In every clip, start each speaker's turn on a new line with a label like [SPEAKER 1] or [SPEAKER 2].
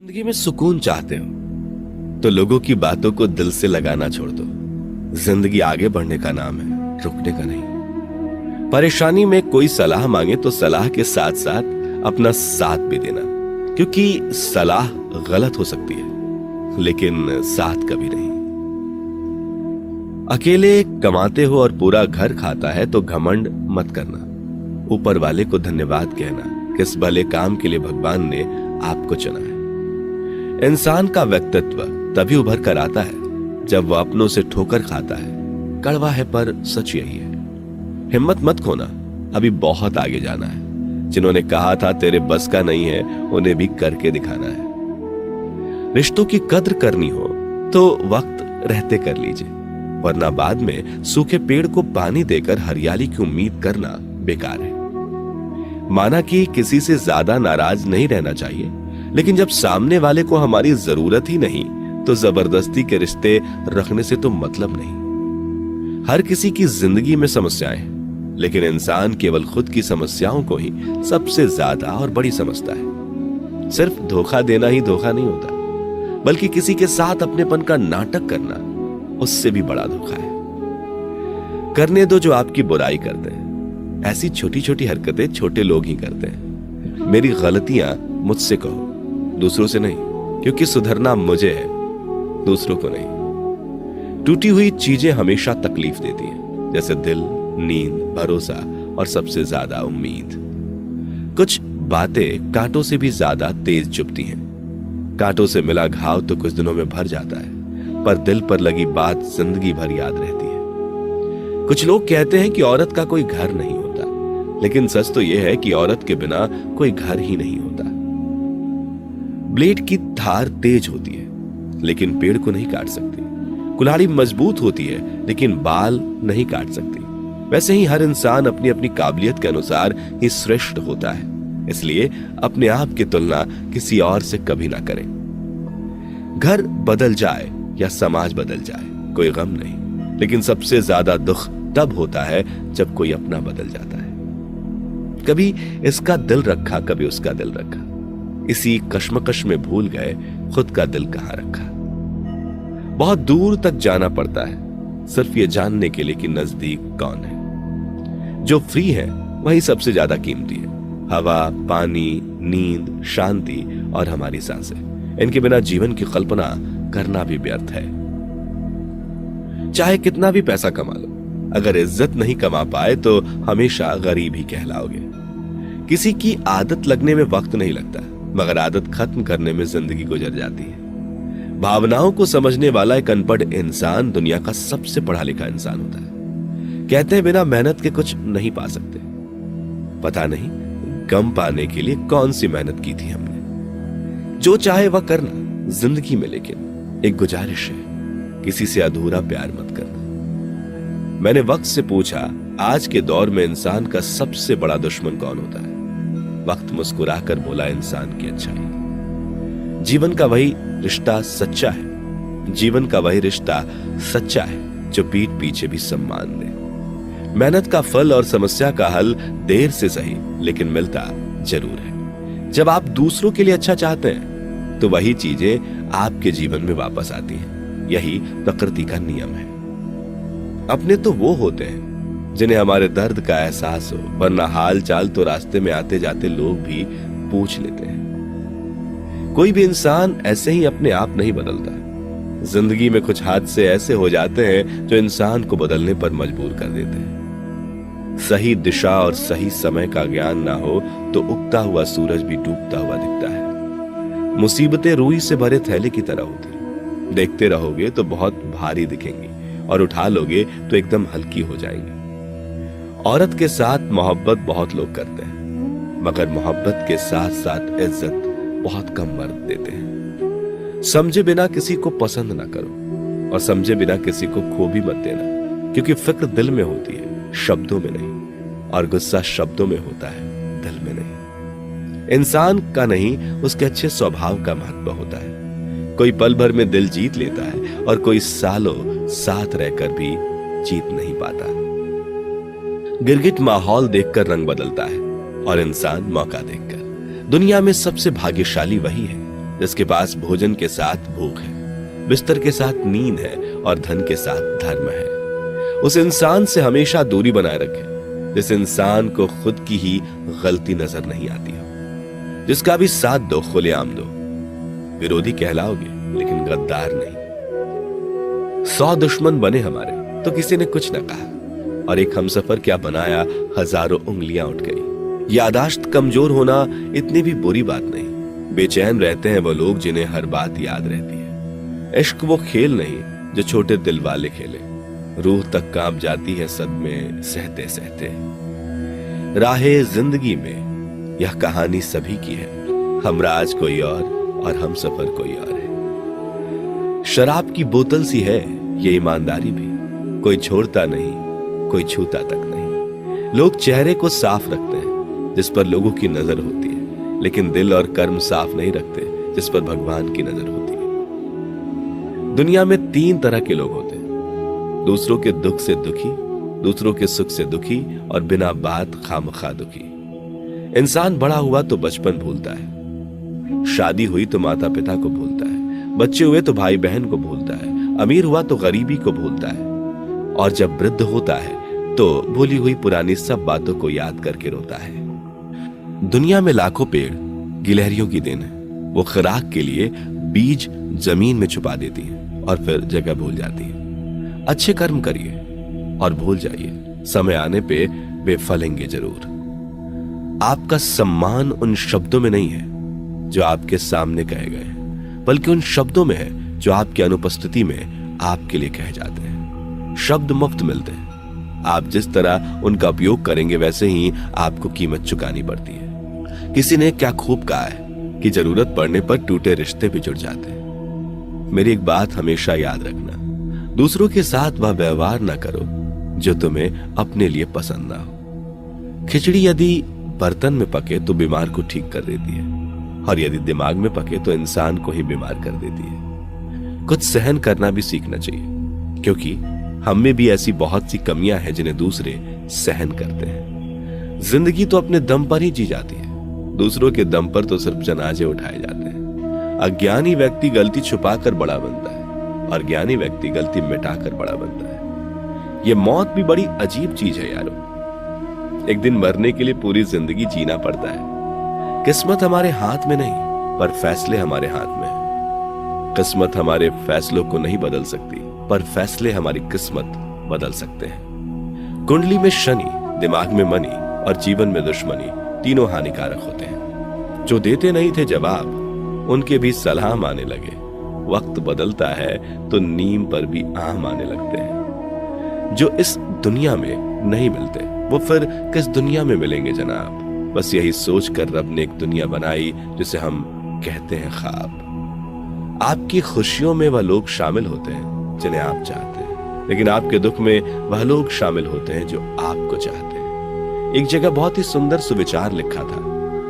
[SPEAKER 1] जिंदगी में सुकून चाहते हो तो लोगों की बातों को दिल से लगाना छोड़ दो। जिंदगी आगे बढ़ने का नाम है, रुकने का नहीं। परेशानी में कोई सलाह मांगे तो सलाह के साथ साथ अपना साथ भी देना, क्योंकि सलाह गलत हो सकती है लेकिन साथ कभी नहीं। अकेले कमाते हो और पूरा घर खाता है तो घमंड मत करना। ऊपर वाले को धन्यवाद कहना, किस भले काम के लिए भगवान ने आपको चुना है। इंसान का व्यक्तित्व तभी उभर कर आता है जब वह अपनों से ठोकर खाता है। कड़वा है पर सच यही है। हिम्मत मत खोना, अभी बहुत आगे जाना है। जिन्होंने कहा था तेरे बस का नहीं है, उन्हें भी करके दिखाना है। रिश्तों की कद्र करनी हो तो वक्त रहते कर लीजिए, वरना बाद में सूखे पेड़ को पानी देकर हरियाली की उम्मीद करना बेकार है। माना कि किसी से ज्यादा नाराज नहीं रहना चाहिए, लेकिन जब सामने वाले को हमारी जरूरत ही नहीं तो जबरदस्ती के रिश्ते रखने से तो मतलब नहीं। हर किसी की जिंदगी में समस्याएं हैं, लेकिन इंसान केवल खुद की समस्याओं को ही सबसे ज्यादा और बड़ी समझता है। सिर्फ धोखा देना ही धोखा नहीं होता, बल्कि किसी के साथ अपनेपन का नाटक करना उससे भी बड़ा धोखा है। करने दो जो आपकी बुराई करते हैं। ऐसी छोटी छोटी हरकतें छोटे लोग ही करते हैं। मेरी गलतियां मुझसे कहो, दूसरों से नहीं, क्योंकि सुधरना मुझे है, दूसरों को नहीं। टूटी हुई चीजें हमेशा तकलीफ देती हैं, जैसे दिल, नींद, भरोसा और सबसे ज्यादा उम्मीद। कुछ बातें कांटों से भी ज्यादा तेज चुभती हैं। कांटों से मिला घाव तो कुछ दिनों में भर जाता है, पर दिल पर लगी बात जिंदगी भर याद रहती है। कुछ लोग कहते हैं कि औरत का कोई घर नहीं होता, लेकिन सच तो यह है कि औरत के बिना कोई घर ही नहीं होता। ब्लेड की धार तेज होती है, लेकिन पेड़ को नहीं काट सकती। कुल्हाड़ी मजबूत होती है, लेकिन बाल नहीं काट सकती। वैसे ही हर इंसान अपनी अपनी काबिलियत के अनुसार ही श्रेष्ठ होता है, इसलिए अपने आप की तुलना किसी और से कभी ना करें। घर बदल जाए या समाज बदल जाए, कोई गम नहीं, लेकिन सबसे ज्यादा दुख तब होता है जब कोई अपना बदल जाता है। कभी इसका दिल रखा, कभी उसका दिल रखा, इसी कश्मकश में भूल गए खुद का दिल कहां रखा। बहुत दूर तक जाना पड़ता है सिर्फ ये जानने के लिए कि नजदीक कौन है। जो फ्री है वही सबसे ज्यादा कीमती है। हवा, पानी, नींद, शांति और हमारी सांसें, इनके बिना जीवन की कल्पना करना भी व्यर्थ है। चाहे कितना भी पैसा कमा लो, अगर इज्जत नहीं कमा पाए तो हमेशा गरीब ही कहलाओगे। किसी की आदत लगने में वक्त नहीं लगता, मगर आदत खत्म करने में जिंदगी गुजर जाती है। भावनाओं को समझने वाला एक अनपढ़ इंसान दुनिया का सबसे पढ़ा लिखा इंसान होता है। कहते हैं बिना मेहनत के कुछ नहीं पा सकते। पता नहीं गम पाने के लिए कौन सी मेहनत की थी हमने। जो चाहे वह करना जिंदगी में, लेकिन एक गुजारिश है, किसी से अधूरा प्यार मत करना। मैंने वक्त से पूछा, आज के दौर में इंसान का सबसे बड़ा दुश्मन कौन होता है? वक्त मुस्कुराकर बोला, इंसान की अच्छाई। जीवन का वही रिश्ता सच्चा है, जीवन का वही रिश्ता सच्चा है जो पीठ पीछे भी सम्मान दे। मेहनत का फल और समस्या का हल देर से सही, लेकिन मिलता जरूर है। जब आप दूसरों के लिए अच्छा चाहते हैं तो वही चीजें आपके जीवन में वापस आती हैं। यही प्रकृति का नियम है। अपने तो वो होते हैं जिन्हें हमारे दर्द का एहसास हो, वरना हाल चाल तो रास्ते में आते जाते लोग भी पूछ लेते हैं। कोई भी इंसान ऐसे ही अपने आप नहीं बदलता। जिंदगी में कुछ हादसे ऐसे हो जाते हैं जो इंसान को बदलने पर मजबूर कर देते हैं। सही दिशा और सही समय का ज्ञान ना हो तो उगता हुआ सूरज भी डूबता हुआ दिखता है। मुसीबतें रुई से भरे थैले की तरह होती, देखते रहोगे तो बहुत भारी दिखेंगी और उठा लोगे तो एकदम हल्की हो जाएंगी। औरत के साथ मोहब्बत बहुत लोग करते हैं, मगर मोहब्बत के साथ साथ इज्जत बहुत कम मर्द देते हैं। समझे बिना किसी को पसंद ना करो, और समझे बिना किसी को खो भी मत देना, क्योंकि फिक्र दिल में होती है, शब्दों में नहीं, और गुस्सा शब्दों में होता है, दिल में नहीं। इंसान का नहीं, उसके अच्छे स्वभाव का महत्व होता है। कोई पल भर में दिल जीत लेता है और कोई सालों साथ रहकर भी जीत नहीं पाता। गिरगिट माहौल देखकर रंग बदलता है और इंसान मौका देखकर। दुनिया में सबसे भाग्यशाली वही है जिसके पास भोजन के साथ भूख है, बिस्तर के साथ नींद है और धन के साथ धर्म है। उस इंसान से हमेशा दूरी बनाए रखें जिस इंसान को खुद की ही गलती नजर नहीं आती हो। जिसका भी साथ दो खुलेआम दो, विरोधी कहलाओगे लेकिन गद्दार नहीं। 100 दुश्मन बने हमारे तो किसी ने कुछ न कहा, और एक हमसफर क्या बनाया, हजारों उंगलियां उठ गई। यादाश्त कमजोर होना इतनी भी बुरी बात नहीं। बेचैन रहते हैं वो लोग जिन्हें हर बात याद रहती है। इश्क वो खेल नहीं जो छोटे दिल वाले खेले। रूह तक कांप जाती है सदमे सहते सहते। राहे जिंदगी में यह कहानी सभी की है। हमराज कोई और हमसफर कोई और है। शराब की बोतल सी है ये ईमानदारी भी, कोई छोड़ता नहीं, कोई छूता तक नहीं। लोग चेहरे को साफ रखते हैं जिस पर लोगों की नजर होती है, लेकिन दिल और कर्म साफ नहीं रखते जिस पर भगवान की नजर होती है। दुनिया में 3 तरह के लोग होते हैं: दूसरों के दुख से दुखी, दूसरों के सुख से दुखी और बिना बात खामखा दुखी। इंसान बड़ा हुआ तो बचपन भूलता है, शादी हुई तो माता पिता को भूलता है, बच्चे हुए तो भाई बहन को भूलता है, अमीर हुआ तो गरीबी को भूलता है, और जब वृद्ध होता है तो भूली हुई पुरानी सब बातों को याद करके रोता है। दुनिया में लाखों पेड़ गिलहरियों की देन है। वो खुराक के लिए बीज जमीन में छुपा देती है और फिर जगह भूल जाती है। अच्छे कर्म करिए और भूल जाइए, समय आने पे वे फलेंगे जरूर। आपका सम्मान उन शब्दों में नहीं है जो आपके सामने कहे गए हैं, बल्कि उन शब्दों में है जो आपकी अनुपस्थिति में आपके लिए कहे जाते हैं। शब्द मुफ्त मिलते हैं, आप जिस तरह उनका उपयोग करेंगे वैसे ही आपको कीमत चुकानी पड़ती है। किसी ने क्या खूब कहा है कि जरूरत पड़ने पर टूटे रिश्ते भी जुड़ जाते हैं। मेरी एक बात हमेशा याद रखना, दूसरों के साथ वह व्यवहार ना करो जो तुम्हें अपने लिए पसंद ना हो। खिचड़ी यदि बर्तन में पके तो बीमार को ठीक कर देती है, और यदि दिमाग में पके तो इंसान को ही बीमार कर देती है। कुछ सहन करना भी सीखना चाहिए, क्योंकि हम में भी ऐसी बहुत सी कमियां हैं जिन्हें दूसरे सहन करते हैं। जिंदगी तो अपने दम पर ही जी जाती है, दूसरों के दम पर तो सिर्फ जनाजे उठाए जाते हैं। अज्ञानी व्यक्ति गलती छुपाकर बड़ा बनता है और ज्ञानी व्यक्ति गलती मिटाकर बड़ा बनता है। ये मौत भी बड़ी अजीब चीज है यारो। एक दिन मरने के लिए पूरी जिंदगी जीना पड़ता है। किस्मत हमारे हाथ में नहीं, पर फैसले हमारे हाथ में है। किस्मत हमारे फैसलों को नहीं बदल सकती, पर फैसले हमारी किस्मत बदल सकते हैं। कुंडली में शनि, दिमाग में मनी और जीवन में दुश्मनी तीनों हानिकारक होते हैं। जो देते नहीं थे जवाब, उनके भी सलाम आने लगे। वक्त बदलता है तो नीम पर भी आम आने लगते हैं। जो इस दुनिया में नहीं मिलते वो फिर किस दुनिया में मिलेंगे जनाब। बस यही सोचकर रब ने एक दुनिया बनाई जिसे हम कहते हैं ख्वाब। आपकी खुशियों में वह लोग शामिल होते हैं जिन्हें आप चाहते हैं, लेकिन आपके दुख में वह लोग शामिल होते हैं जो आपको चाहते हैं। एक जगह बहुत ही सुंदर सुविचार लिखा था,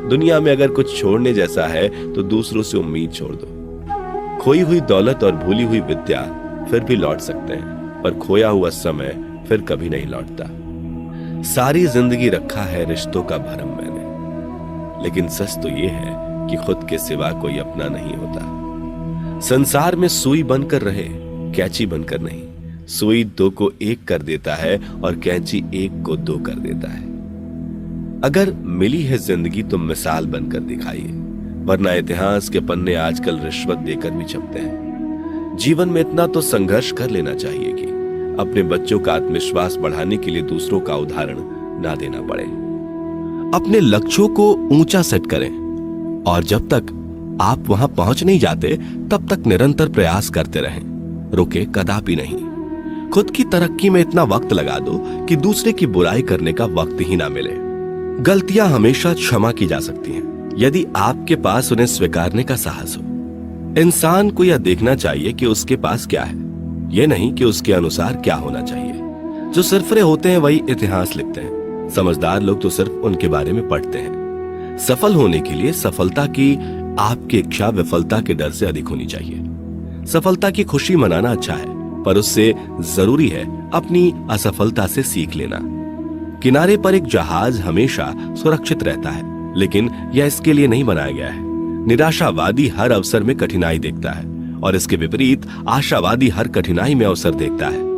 [SPEAKER 1] दुनिया में अगर कुछ छोड़ने जैसा है तो दूसरों से उम्मीद छोड़ दो। खोई हुई दौलत और भूली हुई विद्या फिर भी लौट सकते हैं, पर खोया हुआ समय फिर कभी नहीं लौटता। सारी जिंदगी रखा है रिश्तों का भरम मैंने, लेकिन सच तो ये है कि खुद के सिवा कोई अपना नहीं होता। संसार में सुई बनकर रहे, कैंची बनकर नहीं। सुई 2 को 1 कर देता है और कैंची 1 को 2 कर देता है। अगर मिली है जिंदगी तो मिसाल बनकर दिखाइए, वरना इतिहास के पन्ने आजकल रिश्वत देकर भी छपते हैं। जीवन में इतना तो संघर्ष कर लेना चाहिए कि अपने बच्चों का आत्मविश्वास बढ़ाने के लिए दूसरों का उदाहरण ना देना पड़े। अपने लक्ष्यों को ऊंचा सेट करें, और जब तक आप वहां पहुंच नहीं जाते तब तक निरंतर प्रयास करते रहें, रुके कदापि नहीं। खुद की तरक्की में इतना वक्त लगा दो कि दूसरे की बुराई करने का वक्त ही ना मिले। गलतियां हमेशा क्षमा की जा सकती हैं यदि आपके पास उन्हें स्वीकारने का साहस हो। इंसान को यह देखना चाहिए कि उसके पास क्या है, यह नहीं कि उसके अनुसार क्या होना चाहिए। जो सिरफरे होते हैं वही इतिहास लिखते हैं, समझदार लोग तो सिर्फ उनके बारे में पढ़ते हैं। सफल होने के लिए सफलता की आपकी इच्छा विफलता के डर से अधिक होनी चाहिए। सफलता की खुशी मनाना अच्छा है, पर उससे जरूरी है अपनी असफलता से सीख लेना। किनारे पर एक जहाज हमेशा सुरक्षित रहता है, लेकिन यह इसके लिए नहीं बनाया गया है। निराशावादी हर अवसर में कठिनाई देखता है और इसके विपरीत आशावादी हर कठिनाई में अवसर देखता है।